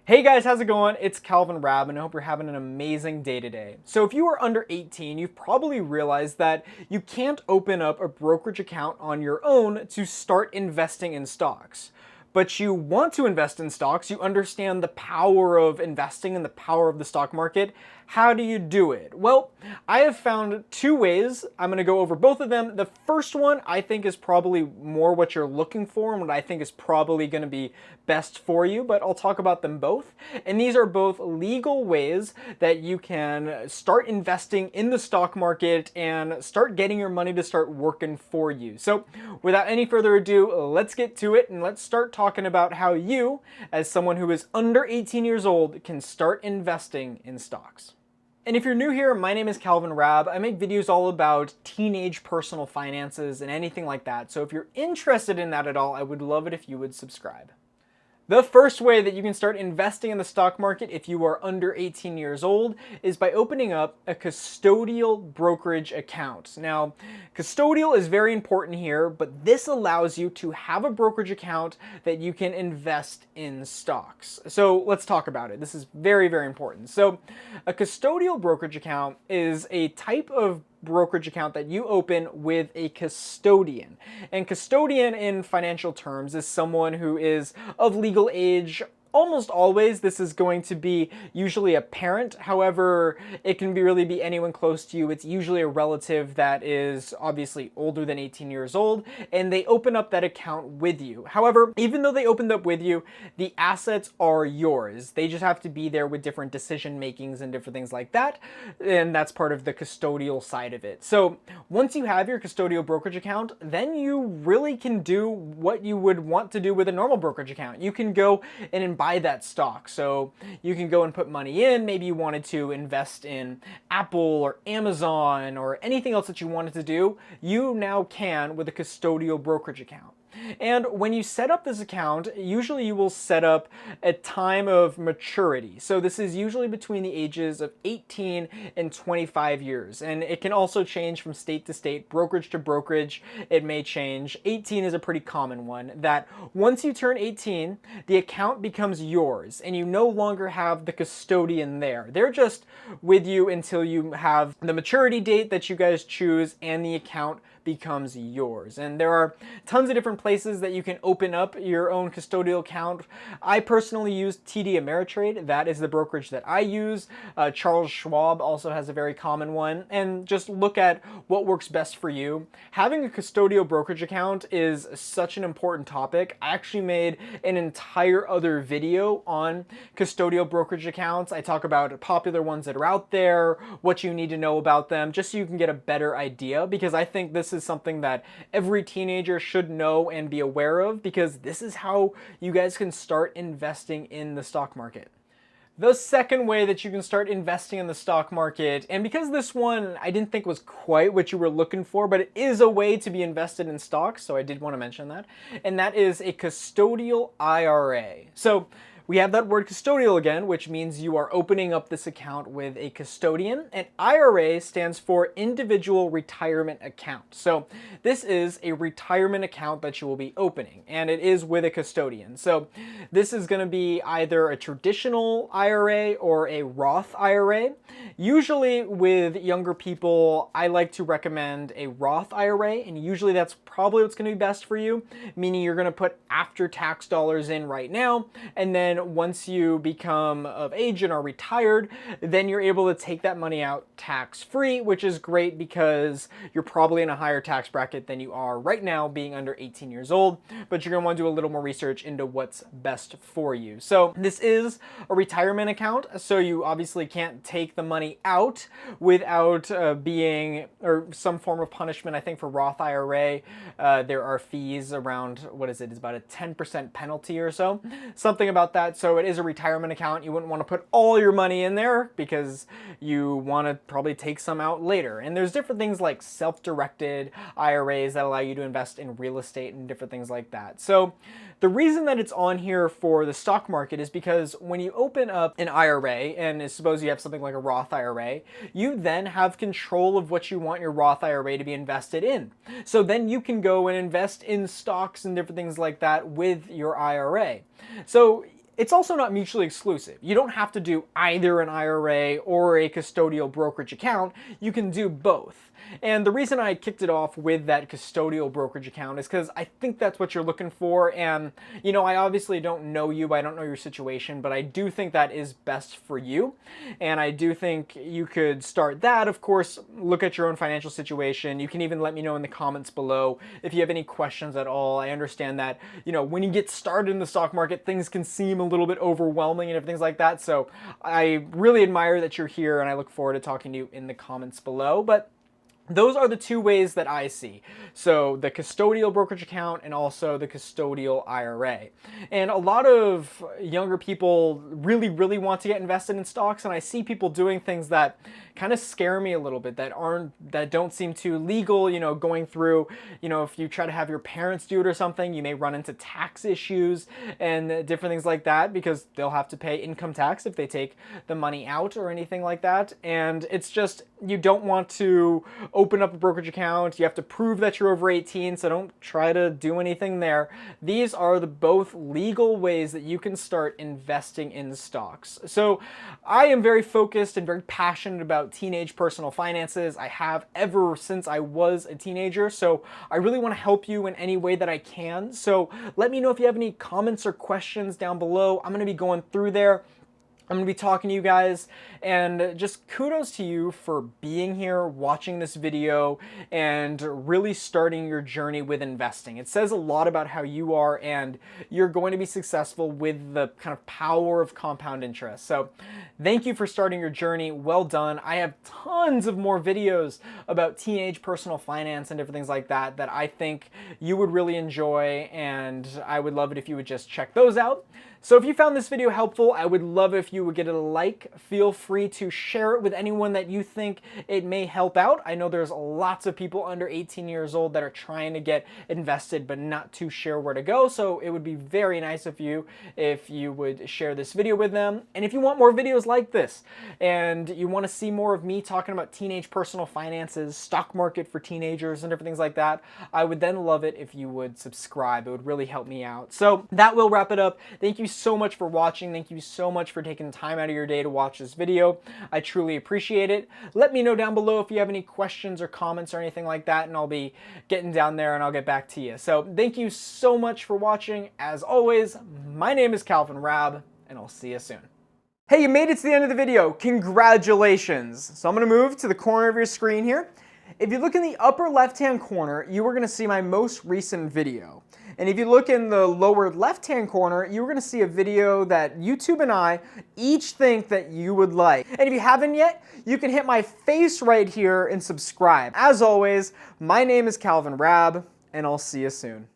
Hey guys, how's it going? It's Raab, and I hope you're having an amazing day today. So if you are under 18, you've probably realized that you can't open up a brokerage account on your own to start investing in stocks. But you want to invest in stocks, you understand the power of investing and the power of the stock market. How do you do it? Well, I have found two ways. I'm going to go over both of them. The first one I think is probably more what you're looking for and what I think is probably going to be best for you, but I'll talk about them both. And these are both legal ways that you can start investing in the stock market and start getting your money to start working for you. So without any further ado, let's get to it and let's start talking about how you, as someone who is under 18 years old, can start investing in stocks. And if you're new here, my name is Raab. I make videos all about teenage personal finances and anything like that. So if you're interested in that at all, I would love it if you would subscribe. The first way that you can start investing in the stock market if you are under 18 years old is by opening up a custodial brokerage account. Now, custodial is very important here, but this allows you to have a brokerage account that you can invest in stocks. So let's talk about it. This is very, very important. So a custodial brokerage account is a type of brokerage account that you open with a custodian. And custodian in financial terms is someone who is of legal age. Almost always this is going to be usually a parent. However, it can really be anyone close to you. It's usually a relative that is obviously older than 18 years old, and they open up that account with you. However, even though they opened up with you, the assets are yours. They just have to be there with different decision makings and different things like that, and that's part of the custodial side of it. So once you have your custodial brokerage account, then you really can do what you would want to do with a normal brokerage account. You can go and buy that stock. So you can go and put money in. Maybe you wanted to invest in Apple or Amazon or anything else that you wanted to do. You now can with a custodial brokerage account. And when you set up this account, usually you will set up a time of maturity. So this is usually between the ages of 18 and 25 years. And it can also change from state to state, brokerage to brokerage. It may change. 18 is a pretty common one, that once you turn 18, the account becomes yours and you no longer have the custodian there. They're just with you until you have the maturity date that you guys choose and the account becomes yours. And there are tons of different places that you can open up your own custodial account. I personally use TD Ameritrade. That is the brokerage that I use. Charles Schwab also has a very common one. And just look at what works best for you. Having a custodial brokerage account is such an important topic. I actually made an entire other video on custodial brokerage accounts. I talk about popular ones that are out there, what you need to know about them, just so you can get a better idea, because I think this is something that every teenager should know and be aware of, because this is how you guys can start investing in the stock market. The second way that you can start investing in the stock market, and because this one I didn't think was quite what you were looking for, but it is a way to be invested in stocks, so I did want to mention that, and that is a custodial IRA. So we have that word custodial again, which means you are opening up this account with a custodian. And IRA stands for Individual Retirement Account. So this is a retirement account that you will be opening, and it is with a custodian. So this is going to be either a traditional IRA or a Roth IRA. Usually with younger people, I like to recommend a Roth IRA, and usually that's probably what's going to be best for you, meaning you're going to put after-tax dollars in right now, and then once you become of age and are retired, then you're able to take that money out tax-free, which is great because you're probably in a higher tax bracket than you are right now being under 18 years old, but you're going to want to do a little more research into what's best for you. So this is a retirement account, so you obviously can't take the money out without being, or some form of punishment. I think for Roth IRA, there are fees around, what is it, it's about a 10% penalty or so, something about that. So it is a retirement account. You wouldn't want to put all your money in there because you want to probably take some out later. And there's different things like self-directed IRAs that allow you to invest in real estate and different things like that. So the reason that it's on here for the stock market is because when you open up an IRA, and suppose you have something like a Roth IRA, you then have control of what you want your Roth IRA to be invested in. So then you can go and invest in stocks and different things like that with your IRA. So it's also not mutually exclusive. You don't have to do either an IRA or a custodial brokerage account. You can do both. And the reason I kicked it off with that custodial brokerage account is because I think that's what you're looking for. And, you know, I obviously don't know you, I don't know your situation, but I do think that is best for you. And I do think you could start that. Of course, look at your own financial situation. You can even let me know in the comments below if you have any questions at all. I understand that, you know, when you get started in the stock market, things can seem a little bit overwhelming and things like that. So I really admire that you're here, and I look forward to talking to you in the comments below. But those are the two ways that I see. So the custodial brokerage account and also the custodial IRA. And a lot of younger people really want to get invested in stocks, and I see people doing things that kind of scare me a little bit, that don't seem too legal, you know, going through, you know, if you try to have your parents do it or something, you may run into tax issues and different things like that, because they'll have to pay income tax if they take the money out or anything like that. And it's just, you don't want to open up a brokerage account. You have to prove that you're over 18, so don't try to do anything there. These are the both legal ways that you can start investing in stocks. So I am very focused and very passionate about teenage personal finances. I have ever since I was a teenager, so I really want to help you in any way that I can. So let me know if you have any comments or questions down below. I'm going to be going through there. I'm going to be talking to you guys, and just kudos to you for being here, watching this video, and really starting your journey with investing. It says a lot about how you are, and you're going to be successful with the kind of power of compound interest. So thank you for starting your journey. Well done. I have tons of more videos about teenage personal finance and different things like that that I think you would really enjoy, and I would love it if you would just check those out. So if you found this video helpful, I would love if you would get it a like. Feel free to share it with anyone that you think it may help out. I know there's lots of people under 18 years old that are trying to get invested but not too sure where to go. So it would be very nice of you if you would share this video with them. And if you want more videos like this and you want to see more of me talking about teenage personal finances, stock market for teenagers and different things like that, I would then love it if you would subscribe. It would really help me out. So that will wrap it up. Thank you so much for watching. Thank you so much for taking time out of your day to watch this video. I truly appreciate it. Let me know down below if you have any questions or comments or anything like that, and I'll be getting down there and I'll get back to you. So thank you so much for watching. As always, my name is Calvin Raab, and I'll see you soon. Hey, you made it to the end of the video. Congratulations. So I'm going to move to the corner of your screen here. If you look in the upper left-hand corner, you are going to see my most recent video. And if you look in the lower left-hand corner, you're going to see a video that YouTube and I each think that you would like. And if you haven't yet, you can hit my face right here and subscribe. As always, my name is Calvin Raab, and I'll see you soon.